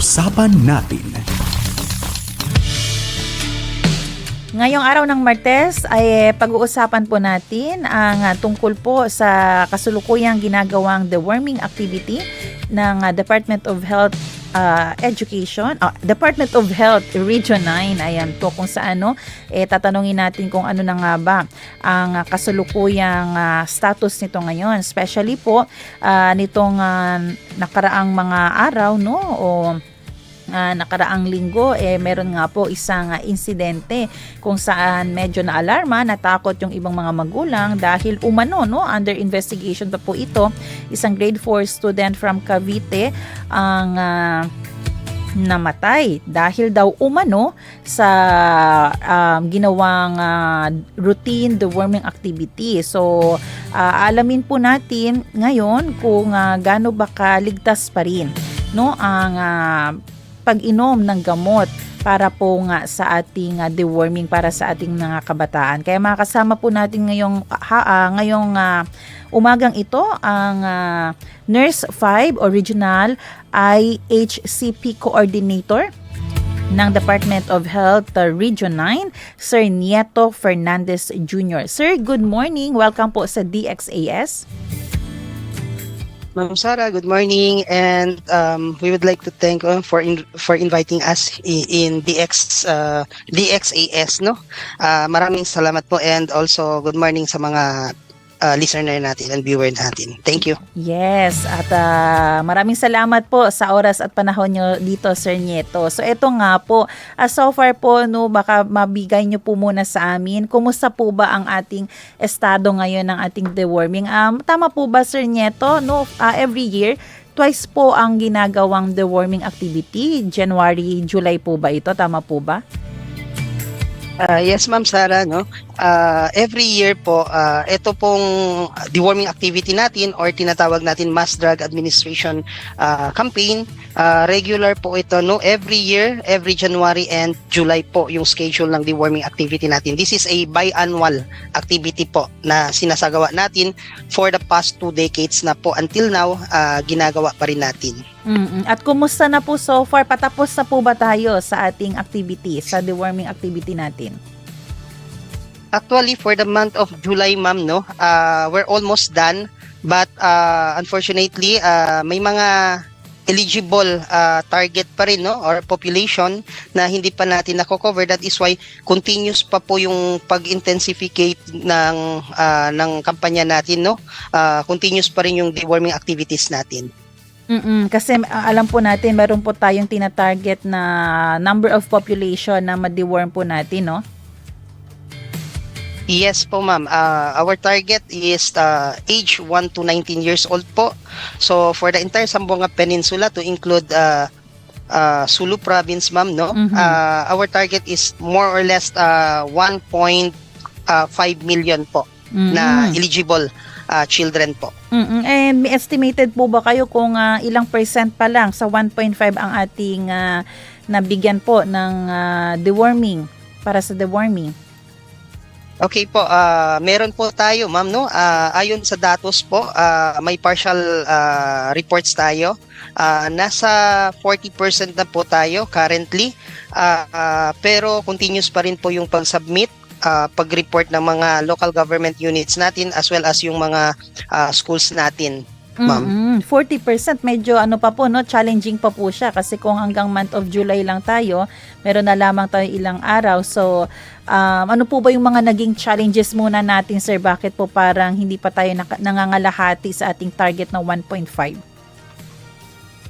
Pag-uusapan natin. Ngayong araw ng Martes ay pag-uusapan po natin ang tungkol po sa kasulukuyang ginagawang deworming activity ng Department of Health Department of Health Region 9. Ayan po kung saan tatanungin natin kung ano na nga ba ang kasulukuyang status nito ngayon, especially po nitong nakaraang mga araw nakaraang linggo meron nga po isang insidente kung saan medyo na-alarma, natakot yung ibang mga magulang dahil umano under investigation pa po ito, isang grade 4 student from Cavite ang namatay dahil daw umano sa ginawang routine deworming activity. So alamin po natin ngayon kung gaano ba kaligtas pa rin ang pag-inom ng gamot para po nga sa ating deworming para sa ating mga kabataan. Kaya makasama po natin ngayong umagang ito ang Nurse 5 Original IHCP Coordinator ng Department of Health Region 9, Sir Nieto Fernandez Jr. Sir, good morning. Welcome po sa DXAS. Ma'am Sarah, good morning, and we would like to thank for inviting us in DXAS, no? Maraming salamat po, and also good morning sa mga listener natin and viewer natin. Thank you. Yes, at maraming salamat po sa oras at panahon nyo dito, Sir Nieto. So ito nga po, so far po, baka mabigay nyo po muna sa amin, kumusta po ba ang ating estado ngayon ng ating deworming? Tama po ba, Sir Nieto? Every year, twice po ang ginagawang deworming activity. January, July po ba ito? Tama po ba? Yes, Ma'am Sarah, no? Every year po, ito pong deworming activity natin or tinatawag natin Mass Drug Administration campaign. Regular po ito, no? Every year, every January and July po yung schedule ng deworming activity natin. This is a biannual activity po na sinasagawa natin for the past 2 decades na po. Until now, ginagawa pa rin natin. At kumusta na po so far? Patapos na po ba tayo sa ating activity, sa deworming activity natin? Actually, for the month of July, ma'am, we're almost done. But unfortunately, may mga eligible target pa rin, or population na hindi pa natin nako-cover. That is why continuous pa po yung pag-intensificate ng kampanya natin, continuous pa rin yung deworming activities natin. Kasi alam po natin, meron po tayong tinatarget na number of population na ma-deworm po natin, no? Yes po, ma'am. Our target is age 1 to 19 years old po. So for the entire Zamboanga Peninsula to include Sulu Province, ma'am, our target is more or less 1.5 million po na eligible children po. And may estimated po ba kayo kung ilang percent pa lang sa 1.5 ang ating nabigyan po ng deworming, para sa deworming? Okay po, meron po tayo, ma'am, ayon sa datos po, may partial reports tayo. Nasa 40% na po tayo currently, pero continuous pa rin po yung pag-submit, pag-report ng mga local government units natin as well as yung mga schools natin, ma'am. 40%, medyo pa po, challenging pa po siya kasi kung hanggang month of July lang tayo, meron na lamang tayo ilang araw. So ano po ba yung mga naging challenges muna natin, sir? Bakit po parang hindi pa tayo nangangalahati sa ating target na 1.5?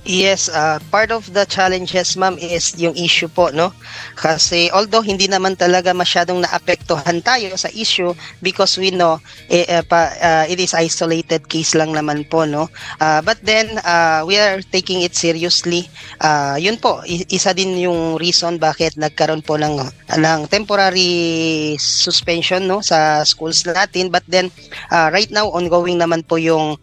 Yes, part of the challenges, ma'am, is yung issue po, Kasi although hindi naman talaga masyadong naapektuhan tayo sa issue because we know it is isolated case lang naman po, But then we are taking it seriously. Yun po, isa din yung reason bakit nagkaroon po ng temporary suspension, sa schools natin. But then right now ongoing naman po yung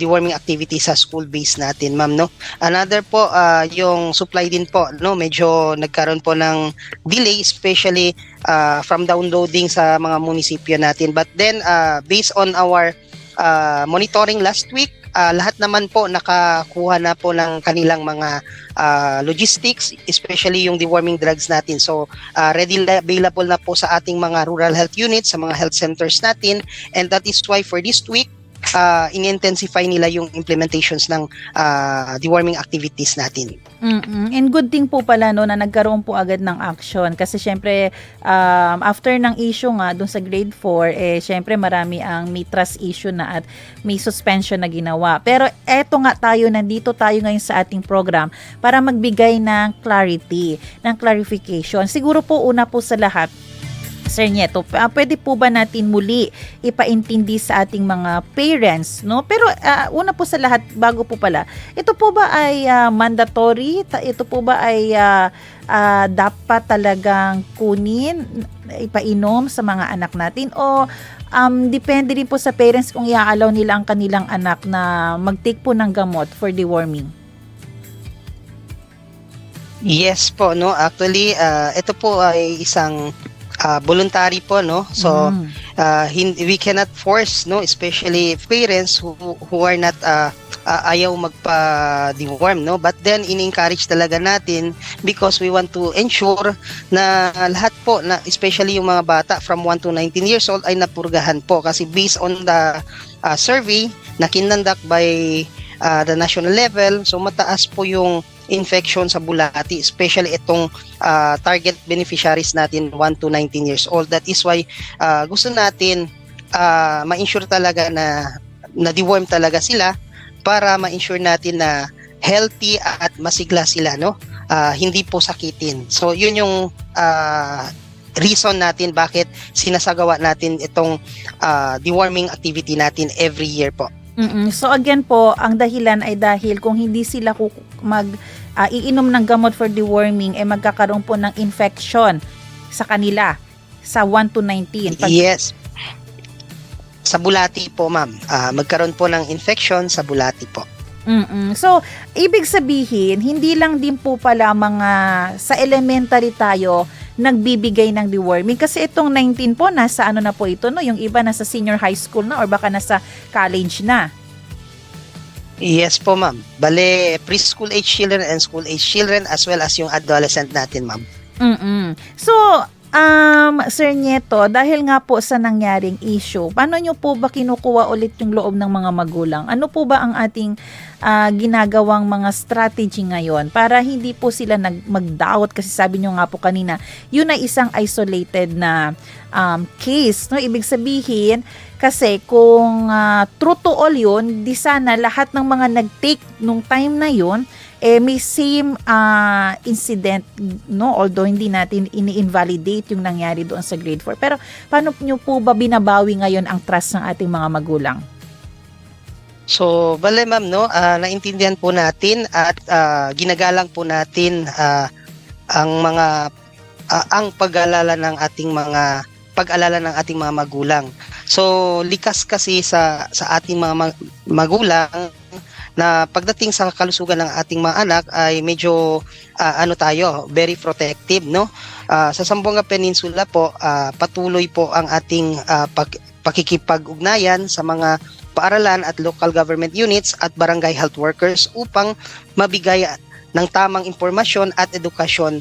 deworming activity sa school base natin, ma'am, Another po, yung supply din po, medyo nagkaroon po ng delay, especially from downloading sa mga munisipyo natin. But then, based on our monitoring last week, lahat naman po nakakuha na po ng kanilang mga logistics, especially yung deworming drugs natin. So readily available na po sa ating mga rural health units, sa mga health centers natin, and that is why for this week in-intensify nila yung implementations ng deworming activities natin. And good thing po pala no na nagkaroon po agad ng action kasi syempre after ng issue nga dun sa grade 4 syempre marami ang may trust issue na at may suspension na ginawa. Pero eto nga nandito tayo ngayon sa ating program para magbigay ng clarity, ng clarification. Siguro po una po sa lahat, Sir Nieto, pwede po ba natin muli ipaintindi sa ating mga parents, no? Pero una po sa lahat, bago po pala, ito po ba ay mandatory? Ito po ba ay dapat talagang kunin, ipainom sa mga anak natin? O depende rin po sa parents kung i-allow nila ang kanilang anak na mag-take po ng gamot for deworming? Yes po, no? Actually, ito po ay isang voluntary po, no? So we cannot force, no, especially parents who are not ayaw magpa-deworm, no? But then in-encourage talaga natin because we want to ensure na lahat po, na especially yung mga bata from 1 to 19 years old ay napurgahan po kasi based on the survey na kinandak by the national level, so mataas po yung infection sa bulati, especially itong target beneficiaries natin 1 to 19 years old. That is why gusto natin ma-ensure talaga na deworm talaga sila para ma-ensure natin na healthy at masigla sila, no? Hindi po sakitin. So yun yung reason natin bakit sinasagawa natin itong deworming activity natin every year po. So again po, ang dahilan ay dahil kung hindi sila iinom ng gamot for deworming, magkakaroon po ng infection sa kanila sa 1 to 19. Yes. Sa bulati po, ma'am. Magkaroon po ng infection sa bulati po. So, ibig sabihin, hindi lang din po pala mga sa elementary tayo nagbibigay ng deworming kasi itong 19 po nasa ano na po ito, no? Yung iba nasa senior high school na or baka nasa college na. Yes po, ma'am. Bale, preschool age children and school age children as well as yung adolescent natin, ma'am. So, Sir Nieto, dahil nga po sa nangyaring issue, paano nyo po ba kinukuha ulit yung loob ng mga magulang? Ano po ba ang ating ginagawang mga strategy ngayon para hindi po sila mag-doubt? Kasi sabi nyo nga po kanina, yun ay isang isolated na case. No? Ibig sabihin, kasi kung true to all yun, di sana lahat ng mga nag-take nung time na yun, may same incident, no? Although hindi natin ini-invalidate yung nangyari doon sa grade 4. Pero paano nyo po ba binabawi ngayon ang trust ng ating mga magulang? So, bale ma'am, no, naintindihan po natin at ginagalang po natin ang pag-alala ng ating mga magulang. So, likas kasi sa ating mga magulang na pagdating sa kalusugan ng ating mga anak ay medyo very protective, no? Sa Zamboanga Peninsula po, patuloy po ang ating pakikipag-ugnayan sa mga paaralan at local government units at barangay health workers upang mabigay ng tamang impormasyon at edukasyon.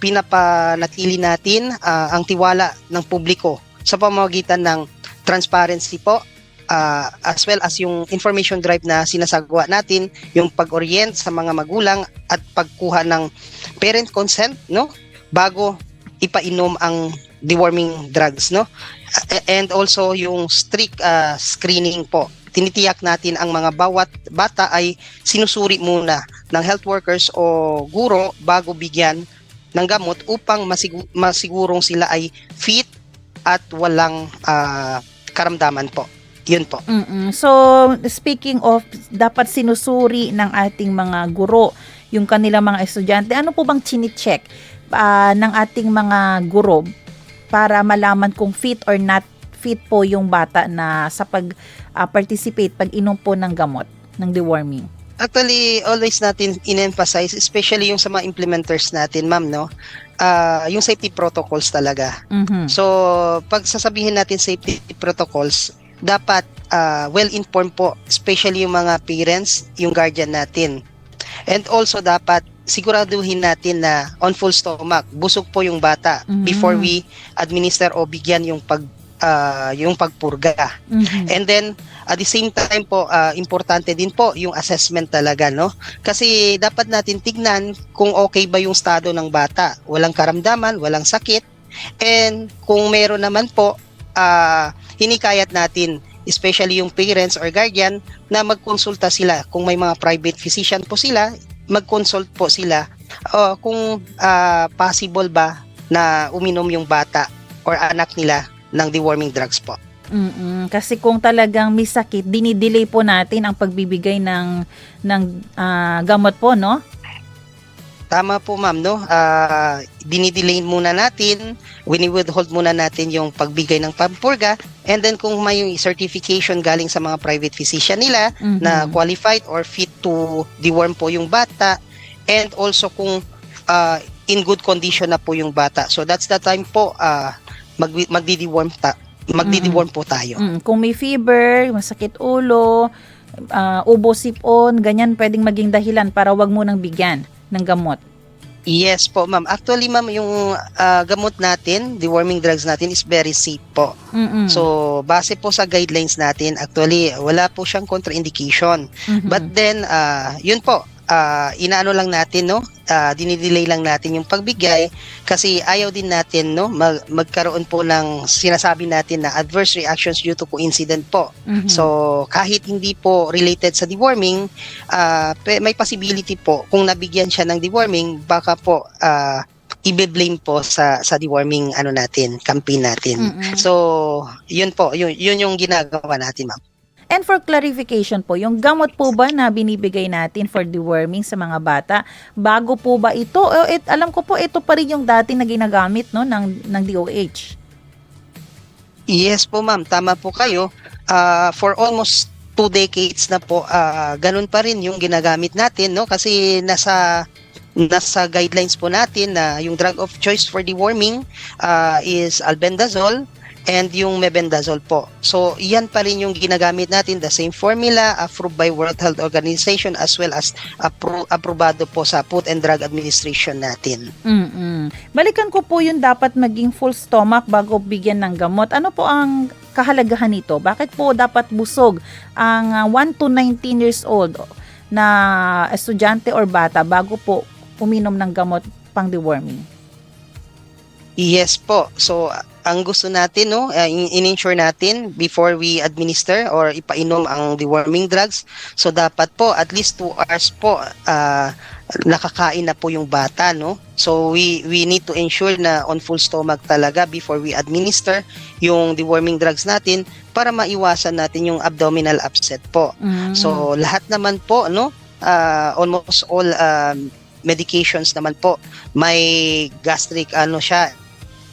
Pinapanatili natin ang tiwala ng publiko sa pamamagitan ng transparency po, as well as yung information drive na sinasagawa natin, yung pag-orient sa mga magulang at pagkuha ng parent consent, no, bago ipainom ang deworming drugs, no, and also yung strict screening po. Tinitiyak natin ang mga bawat bata ay sinusuri muna ng health workers o guro bago bigyan ng gamot upang masigurong sila ay fit at walang karamdaman po. Yun po. So, speaking of, dapat sinusuri ng ating mga guro yung kanilang mga estudyante. Ano po bang chine-check ng ating mga guro para malaman kung fit or not fit po yung bata na sa pag-participate, pag-inom po ng gamot, ng deworming? Actually, always natin in-emphasize, especially yung sa mga implementers natin, ma'am, no? Yung safety protocols talaga. So, pag sasabihin natin safety protocols, dapat well-informed po, especially yung mga parents, yung guardian natin. And also dapat siguraduhin natin na on full stomach, busog po yung bata before we administer o bigyan yung pagpurga. And then at the same time po, importante din po yung assessment talaga, no? Kasi dapat natin tignan kung okay ba yung estado ng bata. Walang karamdaman, walang sakit. And kung meron naman po, hinikayat natin, especially yung parents or guardian, na magkonsulta sila. Kung may mga private physician po sila, mag-consult po sila kung possible ba na uminom yung bata or anak nila ng deworming drugs po. Kasi kung talagang may sakit, dinidelay po natin ang pagbibigay ng gamot po, no? Tama po, ma'am, no? Dinidelay muna natin, wini-withhold muna natin yung pagbigay ng pampurga, and then kung may yung certification galing sa mga private physician nila na qualified or fit to deworm po yung bata, and also kung in good condition na po yung bata. So that's the time po magdi-deworm po tayo. Kung may fever, masakit ulo, ubo sipon, ganyan pwedeng maging dahilan para wag mo nang bigyan ng gamot. Yes po, ma'am. Actually, ma'am, yung gamot natin, deworming drugs natin is very safe po. So, base po sa guidelines natin, actually, wala po siyang contraindication. But then, yun po, inaano lang natin, no? Dinidelay lang natin yung pagbigay kasi ayaw din natin, no, magkaroon po ng sinasabi natin na adverse reactions due to coincident po. So kahit hindi po related sa deworming, may possibility po kung nabigyan siya ng deworming, baka po i-blame po sa deworming campaign natin. So yun po, yun yung ginagawa natin, ma'am. And for clarification po, yung gamot po ba na binibigay natin for deworming sa mga bata, bago po ba ito? Alam ko po, ito pa rin yung dati na ginagamit, no, ng DOH. Yes po, ma'am. Tama po kayo. For almost 2 decades na po, ganun pa rin yung ginagamit natin, no? Kasi nasa guidelines po natin na yung drug of choice for deworming is albendazole and yung mebendazole po. So, yan pa rin yung ginagamit natin, the same formula, approved by World Health Organization as well as aprobado po sa Food and Drug Administration natin. Balikan ko po yung dapat maging full stomach bago bigyan ng gamot. Ano po ang kahalagahan nito? Bakit po dapat busog ang 1 to 19 years old na estudyante or bata bago po uminom ng gamot pang deworming? Yes po. So, ang gusto natin, no, in-ensure natin before we administer or ipainom ang deworming drugs. So, dapat po at least 2 hours po nakakain na po yung bata, no? So, we need to ensure na on full stomach talaga before we administer yung deworming drugs natin para maiwasan natin yung abdominal upset po. So, lahat naman po, no, almost all medications naman po may gastric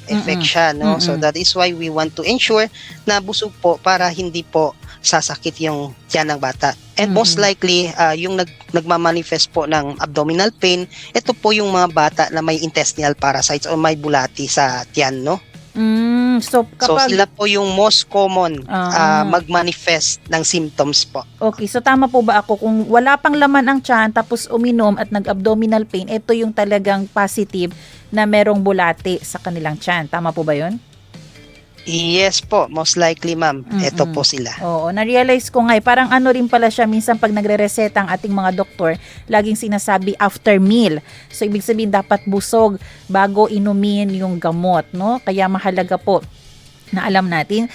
effect siya, no? So that is why we want to ensure na busog po para hindi po sasakit yung tiyan ng bata. And most likely yung nagmamanifest po ng abdominal pain, ito po yung mga bata na may intestinal parasites o may bulati sa tiyan, no? So sila po yung most common magmanifest ng symptoms po. Okay, so tama po ba ako kung wala pang laman ang tiyan tapos uminom at nag-abdominal pain, ito yung talagang positive na merong bulati sa kanilang tiyan. Tama po ba yun? Yes po, most likely, ma'am. Ito po sila. Oo, na-realize ko nga parang ano rin pala siya, minsan pag nagre-reseta ang ating mga doktor, laging sinasabi after meal. So ibig sabihin dapat busog bago inumin yung gamot, no? Kaya mahalaga po na alam natin.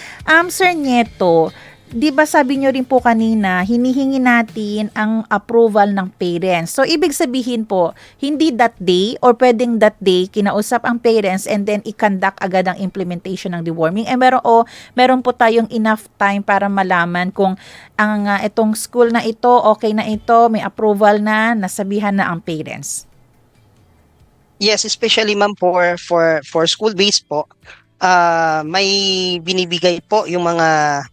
Sir Nieto, di ba sabi nyo rin po kanina, hinihingi natin ang approval ng parents. So, ibig sabihin po, hindi that day or pwedeng that day, kinausap ang parents and then i-conduct agad ang implementation ng deworming. Meron po tayong enough time para malaman kung ang itong school na ito, okay na ito, may approval na, nasabihan na ang parents. Yes, especially, ma'am, for school-based po, may binibigay po yung mga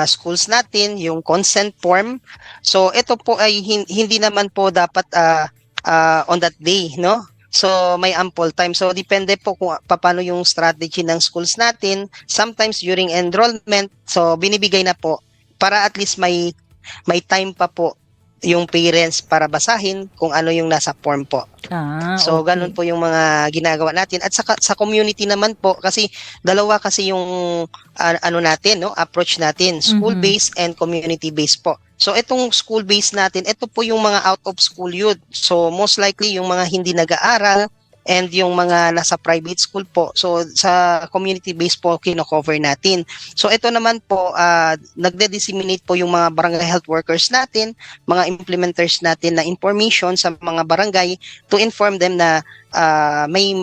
schools natin, yung consent form. So ito po ay hindi naman po dapat on that day, no? So may ample time. So depende po kung paano yung strategy ng schools natin. Sometimes during enrollment, so binibigay na po para at least may time pa po yung parents para basahin kung ano yung nasa form po. So Okay. ganun po yung mga ginagawa natin. At sa community naman po kasi dalawa kasi yung ano natin, no, approach natin, Mhm. school-based and community-based po. So itong school-based natin, ito po yung mga out of school youth. So most likely yung mga hindi nag-aaral and yung mga nasa private school po. So sa community-based po kino-cover natin. So ito naman po nagde-disseminate po yung mga barangay health workers natin, mga implementers natin na information sa mga barangay to inform them na may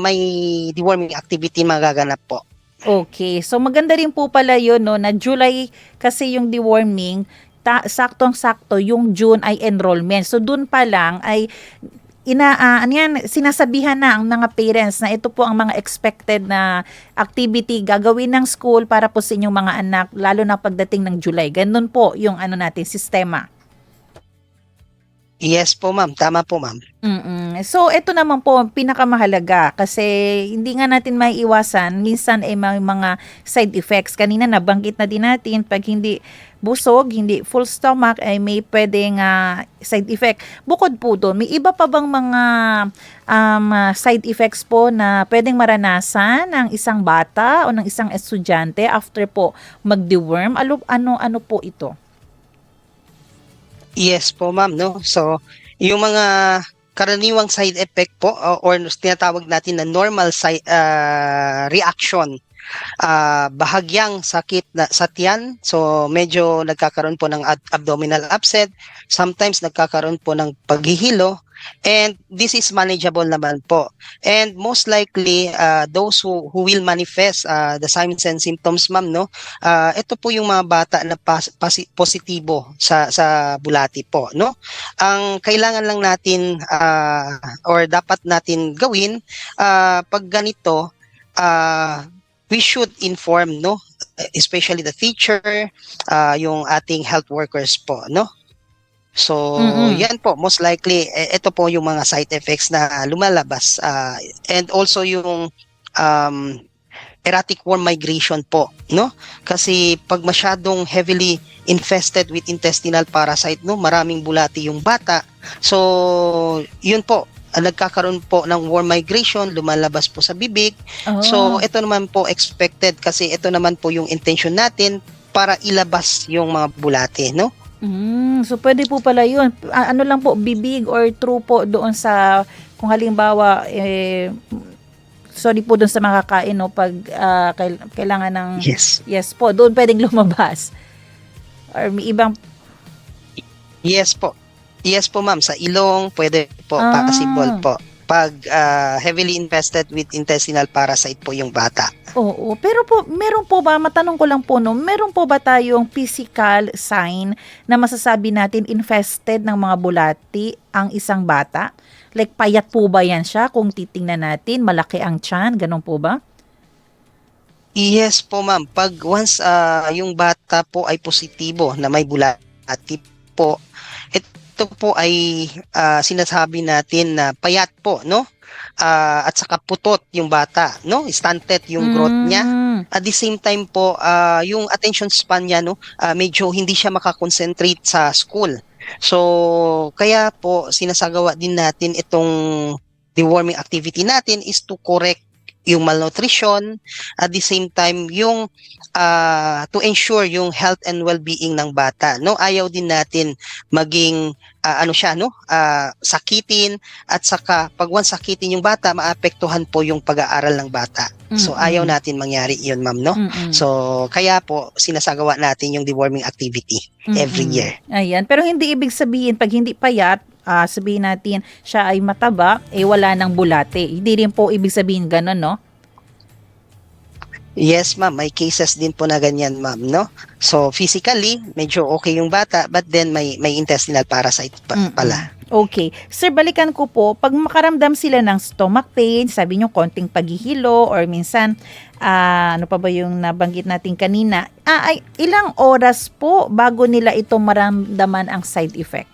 deworming activity magaganap po. Okay. So maganda rin po pala 'yun, no, na July kasi yung deworming, saktong-sakto yung June ay enrollment. So dun pa lang ay ano yan, sinasabihan na ang mga parents na ito po ang mga expected na activity gagawin ng school para po sa inyong mga anak, lalo na pagdating ng July. Ganun po yung ano natin, sistema. Yes po ma'am, tama po ma'am. So, ito naman po ang pinakamahalaga kasi hindi nga natin maiiwasan. Minsan ay may mga side effects. Kanina nabanggit na din natin pag hindi busog, hindi full stomach ay may pwedeng side effect. Bukod po doon, may iba pa bang mga side effects po na pwedeng maranasan ng isang bata o ng isang estudyante after po mag-deworm? Ano po ito? Yes po ma'am, no. So yung mga karaniwang side effect po or tinatawag natin na normal side reaction, bahagyang sakit na sa tiyan. So medyo nagkakaroon po ng abdominal upset, sometimes nagkakaroon po ng paghihilo, and this is manageable naman po. And most likely those who will manifest the signs and symptoms ma'am, no, ito po yung mga bata na positibo sa bulati po, no. Ang kailangan lang natin or dapat natin gawin pag ganito, we should inform, no, especially the teacher, yung ating health workers po, no. So Mm. yan po, most likely ito po yung mga side effects na lumalabas, and also yung um, erratic worm migration po, no, kasi pag masyadong heavily infested with intestinal parasite, no, maraming bulati yung bata, so yun po, nagkakaroon po ng worm migration, lumalabas po sa bibig. So Oh. ito naman po expected kasi ito naman po yung intention natin para ilabas yung mga bulate, no. So pwede po pala 'yun. Ano lang po, bibig or true po doon sa kung halimbawa sorry po doon sa makakain, no, pag kailangan ng Yes. yes po, doon pwedeng lumabas. Or may ibang Yes po. Yes po ma'am, sa ilong pwede po, possible ah, po. Pag heavily infested with intestinal parasite po yung bata. oo. Pero po, meron po ba, matanong ko lang po, no, meron po ba tayong physical sign na masasabi natin infested ng mga bulati ang isang bata? Like payat po ba yan siya kung titingnan natin, malaki ang tiyan, ganun po ba? Yes po ma'am, pag once yung bata po ay positibo na may bulati po, ito po ay sinasabi natin na payat po, no? At saka putot yung bata, no? Stunted yung growth niya. Hmm. At the same time po, yung attention span niya, no, medyo hindi siya makakonsentrate sa school. So, kaya po sinasagawa din natin itong deworming activity natin is to correct yung malnutrition, at the same time yung to ensure yung health and well-being ng bata, no. Ayaw din natin maging ano siya, no, sakitin, at saka pag once sakitin yung bata maapektuhan po yung pag-aaral ng bata. So ayaw Mm. natin mangyari yun ma'am, no. Mm. So kaya po sinasagawa natin yung deworming activity every Mm. year. Ayan, pero hindi ibig sabihin 'pag hindi payat, sabihin natin siya ay mataba, eh wala ng bulate. Hindi rin po ibig sabihin gano'n, 'no? Yes ma'am, may cases din po na ganyan ma'am, no. So physically medyo okay yung bata, but then may intestinal parasite pala. Okay. Sir, balikan ko po, 'pag makaramdam sila ng stomach pain, sabi niyo konting paghihilo or minsan, ano pa ba yung nabanggit natin kanina, ay ilang oras po bago nila ito maramdaman ang side effect?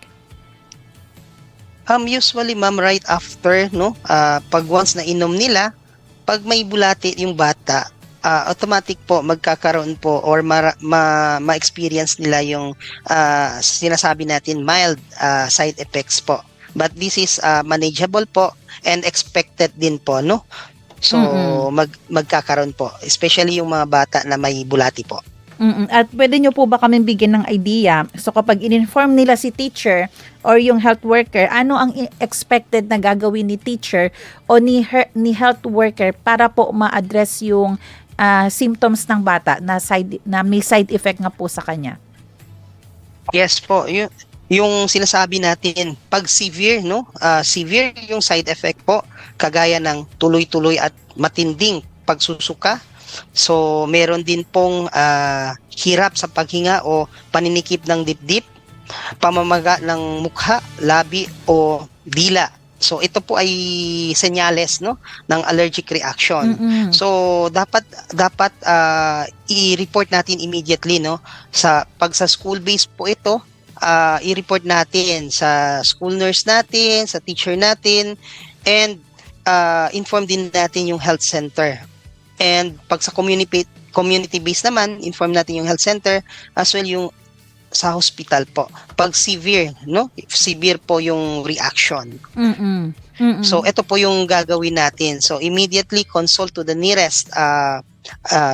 Usually ma'am, right after, no, pag once na inom nila, pag may bulati yung bata, automatic po magkakaroon po or ma-experience nila yung sinasabi natin mild side effects po. But this is manageable po and expected din po, no? So magkakaroon po, especially yung mga bata na may bulati po. At pwede nyo po ba kami bigyan ng idea? So kapag in-inform nila si teacher or yung health worker, ano ang expected na gagawin ni teacher o ni health worker para po ma-address yung symptoms ng bata na may side effect nga po sa kanya? Yes po, yung sinasabi natin, pag severe, no? Severe yung side effect po, kagaya ng tuloy-tuloy at matinding pagsusuka. So, meron din pong hirap sa paghinga o paninikip ng dibdib, pamamaga ng mukha, labi o dila. So, ito po ay senyales, no, ng allergic reaction. So, dapat i-report natin immediately, no, sa school base po ito, i-report natin sa school nurse natin, sa teacher natin, and inform din natin yung health center. And pag sa community base naman, inform natin yung health center as well yung sa hospital po. Pag severe, no? Severe po yung reaction. So ito po yung gagawin natin. So immediately consult to the nearest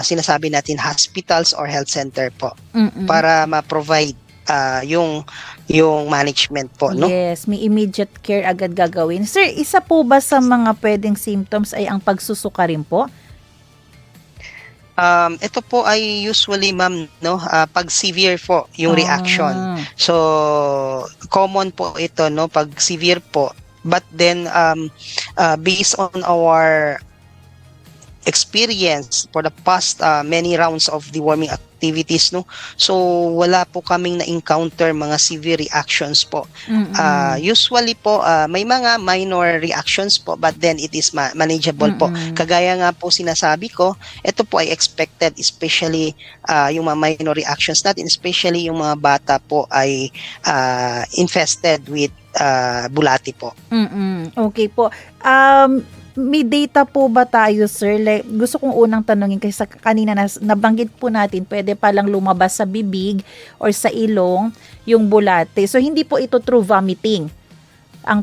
sinasabi natin hospitals or health center po para ma-provide yung management po, no? Yes, may immediate care agad gagawin. Sir, isa po ba sa mga pwedeng symptoms ay ang pagsusuka rin po? Ito po ay usually ma'am, no, pag severe po yung reaction. So common po ito, no, pag severe po. But then based on our experience for the past many rounds of deworming activities, no, so wala po kaming na-encounter mga severe reactions po. Usually po may mga minor reactions po, but then it is manageable po. Kagaya nga po sinasabi ko, ito po ay expected, especially yung mga minor reactions natin, especially yung mga bata po ay infested with bulati po. Okay po. May data po ba tayo, sir? Like, gusto kong unang tanungin kasi kanina nabanggit po natin, pwede palang lumabas sa bibig or sa ilong yung bulate. So, hindi po ito through vomiting ang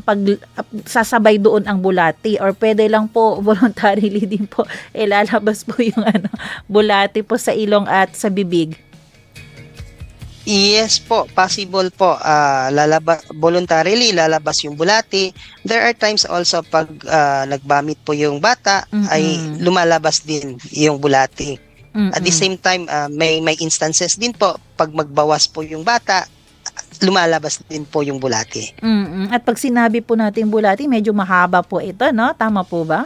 sasabay doon ang bulati, or pwede lang po voluntarily din po ilalabas po yung bulati po sa ilong at sa bibig. Yes po, possible po. Voluntarily lalabas yung bulati. There are times also pag nagbamit po yung bata ay lumalabas din yung bulati. At the same time, may instances din po pag magbawas po yung bata, lumalabas din po yung bulati. At pag sinabi po natin bulati, medyo mahaba po ito, no? Tama po ba?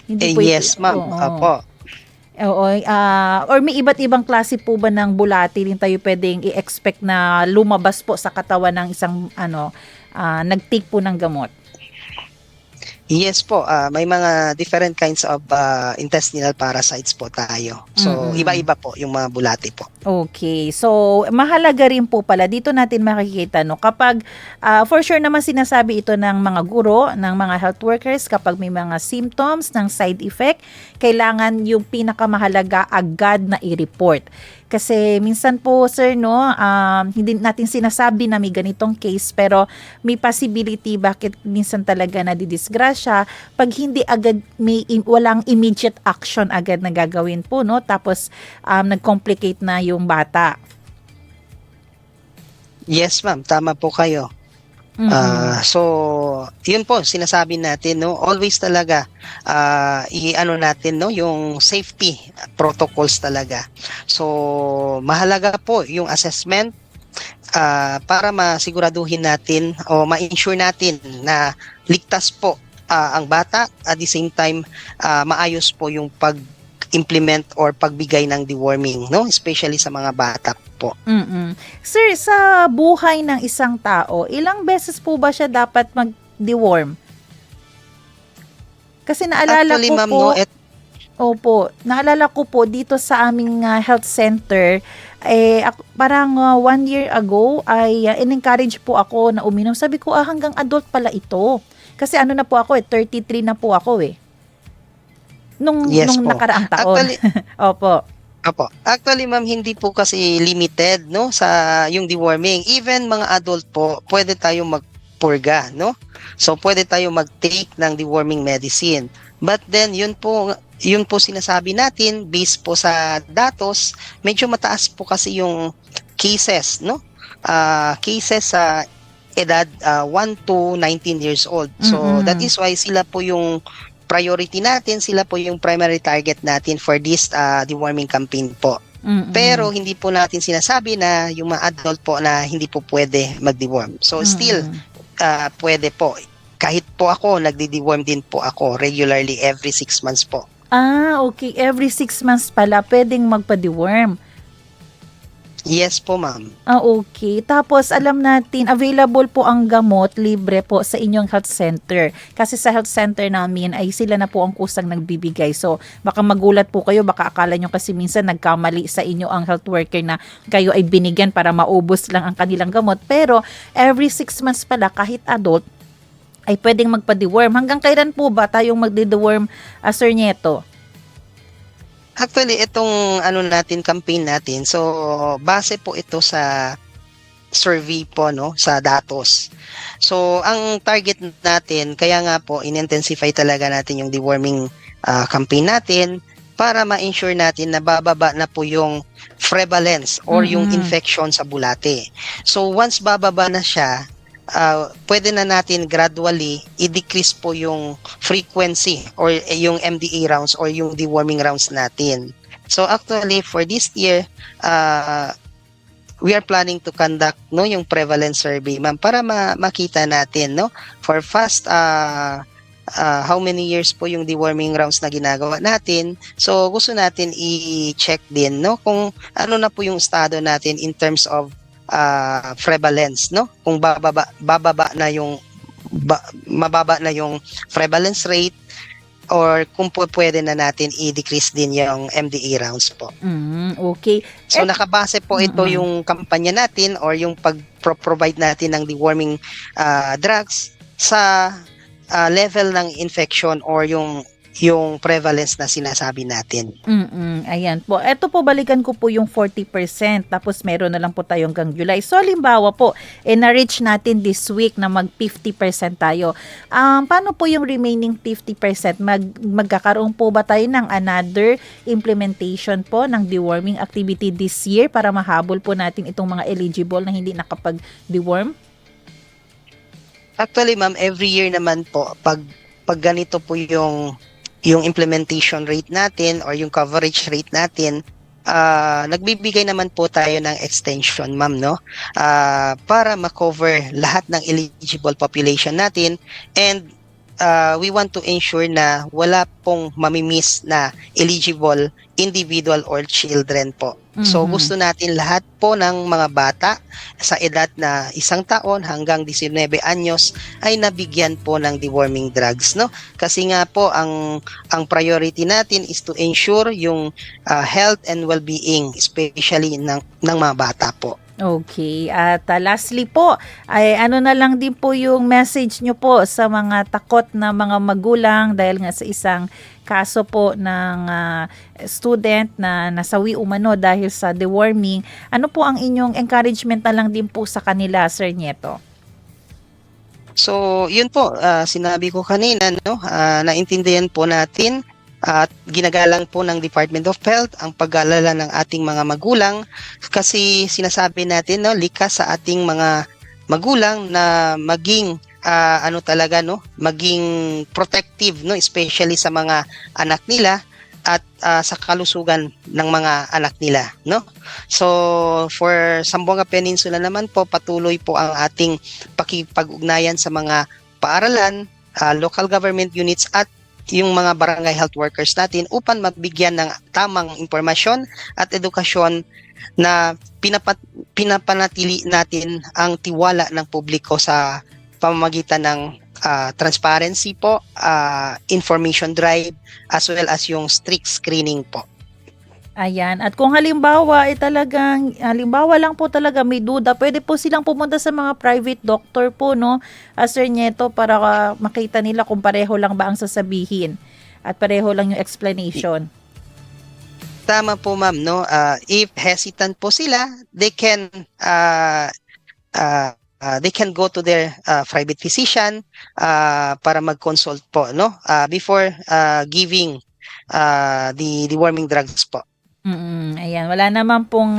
Hindi po yes, ma'am. Opo. Oo, or may iba't ibang klase po ba ng bulati rin tayo pwedeng i-expect na lumabas po sa katawan ng isang nag-take po ng gamot? Yes po, may mga different kinds of intestinal parasites po tayo. So, iba-iba po yung mga bulati po. Okay. So, mahalaga rin po pala, dito natin makikita, no, kapag, for sure naman sinasabi ito ng mga guro, ng mga health workers, kapag may mga symptoms ng side effect, kailangan yung pinakamahalaga agad na i-report. Kasi minsan po, sir, no, hindi natin sinasabi na may ganitong case, pero may possibility bakit minsan talaga nadidisgrasya pag hindi agad walang immediate action agad na gagawin po, no? Tapos nag-complicate na yung bata. Yes, ma'am, tama po kayo. So, yun po sinasabi natin, no, always talaga i-ano natin, no, yung safety protocols talaga. So, mahalaga po yung assessment para masiguraduhin natin o ma-ensure natin na ligtas po ang bata, at the same time maayos po yung pag-implement or pagbigay ng deworming, no, especially sa mga bata po. Sir, sa buhay ng isang tao, ilang beses po ba siya dapat mag-deworm? Kasi naalala Actually, ko ma'am, po, no, Opo, naalala ko po dito sa aming health center, parang 1 year ago ay in-encourage po ako na uminom. Sabi ko, hanggang adult pala ito. Kasi ano na po ako 33 na po ako Yes Nung po. nakaraang taon. Actually, Opo. Apo. Actually, ma'am, hindi po kasi limited, no, sa yung deworming. Even mga adult po, pwede tayo magpurga, no? So, pwede tayo mag-take ng deworming medicine. But then, yun po sinasabi natin, based po sa datos, medyo mataas po kasi yung cases, no? Cases sa edad 1 to 19 years old. So, that Mm-mm. is why sila po yung priority natin, sila po yung primary target natin for this deworming campaign po. Pero Mm-mm. hindi po natin sinasabi na yung mga adult po na hindi po pwede mag-deworm. So still, Mm-mm. pwede po. Kahit po ako, nagdi-deworm din po ako regularly every 6 months po. Okay. Every 6 months pala pwedeng magpa-deworm. Yes po, ma'am. Okay. Tapos alam natin, available po ang gamot libre po sa inyong health center. Kasi sa health center namin ay sila na po ang kusang nagbibigay. So baka magulat po kayo, baka akala nyo kasi minsan nagkamali sa inyo ang health worker na kayo ay binigyan para maubos lang ang kanilang gamot. Pero every 6 months pala kahit adult ay pwedeng magpa-deworm. Hanggang kailan po ba tayong magde-deworm, Sir Nieto? Actually, itong campaign natin, so base po ito sa survey po, no, sa datos. So ang target natin, kaya nga po in-intensify talaga natin yung deworming campaign natin para ma-ensure natin na bababa na po yung prevalence or yung infection sa bulate. So once bababa na siya, pwede na natin gradually i-decrease po yung frequency or yung MDA rounds or yung deworming rounds natin. So actually for this year, we are planning to conduct yung prevalence survey, ma'am, para makita natin for fast how many years po yung deworming rounds na ginagawa natin. So gusto natin i-check din kung ano na po yung estado natin in terms of prevalence, kung bababa na yung mababa na yung prevalence rate or kung pwede na natin i-decrease din yung MDA rounds po. Okay. So nakabase po ito yung kampanya natin or yung pag-provide natin ng deworming drugs sa level ng infection or yung prevalence na sinasabi natin. Ayan po. Ito po, balikan ko po yung 40%. Tapos meron na lang po tayo hanggang July. So, halimbawa po, na-reach natin this week na mag 50% tayo. Paano po yung remaining 50%? Magkakaroon po ba tayo ng another implementation po ng deworming activity this year para mahabol po natin itong mga eligible na hindi nakapag-deworm? Actually, ma'am, every year naman po, pag ganito po yung implementation rate natin or yung coverage rate natin, nagbibigay naman po tayo ng extension, ma'am, para ma-cover lahat ng eligible population natin, and we want to ensure na wala pong mamimiss na eligible individual or children po. So gusto natin lahat po ng mga bata sa edad na 1 taon hanggang 19 anyos ay nabigyan po ng deworming drugs, Kasi nga po ang priority natin is to ensure yung health and well-being, especially ng mga bata po. Okay. At lastly po, ay ano na lang din po yung message nyo po sa mga takot na mga magulang dahil nga sa isang kaso po ng student na nasawi umano dahil sa deworming. Ano po ang inyong encouragement na lang din po sa kanila, Sir Nieto? So, yun po, sinabi ko kanina, naintindihan po natin at ginagalang po ng Department of Health ang pag-aalala ng ating mga magulang, kasi sinasabi natin likas sa ating mga magulang na maging maging protective, especially sa mga anak nila at sa kalusugan ng mga anak nila, So for Zamboanga Peninsula naman po, patuloy po ang ating pakipag-ugnayan sa mga paaralan, local government units at yung mga barangay health workers natin upang mabigyan ng tamang impormasyon at edukasyon na pinapanatili natin ang tiwala ng publiko sa pamamagitan ng transparency po, information drive, as well as yung strict screening po. Ayan. At kung halimbawa ay talagang, halimbawa lang po talaga may duda, pwede po silang pumunta sa mga private doctor po, no, Sir Nieto, para makita nila kung pareho lang ba ang sasabihin at pareho lang yung explanation. Tama po ma'am, no? If hesitant po sila, they can go to their private physician para mag-consult po, no? Before giving the deworming drugs po. Ayan, wala naman pong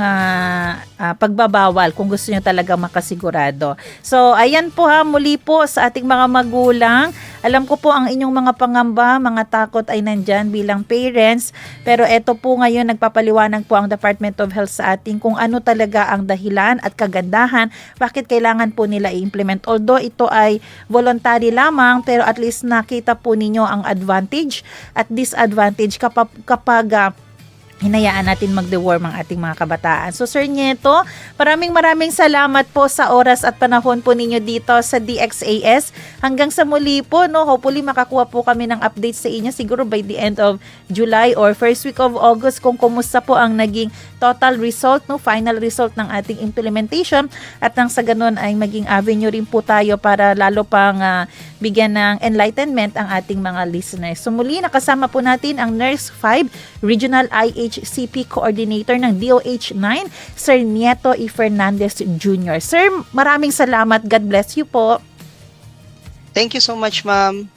pagbabawal kung gusto nyo talaga makasigurado. So, ayan po muli po sa ating mga magulang. Alam ko po ang inyong mga pangamba, mga takot ay nandyan bilang parents. Pero eto po ngayon, nagpapaliwanag po ang Department of Health sa ating kung ano talaga ang dahilan at kagandahan, bakit kailangan po nila i-implement. Although ito ay voluntary lamang, pero at least nakita po ninyo ang advantage at disadvantage kapag hinayaan natin mag-deworm ang ating mga kabataan. So Sir Nieto, maraming salamat po sa oras at panahon po ninyo dito sa DXAS. Hanggang sa muli po, no, hopefully makakuha po kami ng update sa inyo siguro by the end of July or first week of August kung kumusta po ang naging total result, no, final result ng ating implementation, at nang sa ganun ay maging avenue rin po tayo para lalo pang bigyan ng enlightenment ang ating mga listeners. So muli, nakasama po natin ang Nurse 5 Regional IHCP Coordinator ng DOH 9, Sir Nieto E. Fernandez Jr. Sir, maraming salamat. God bless you po. Thank you so much, ma'am.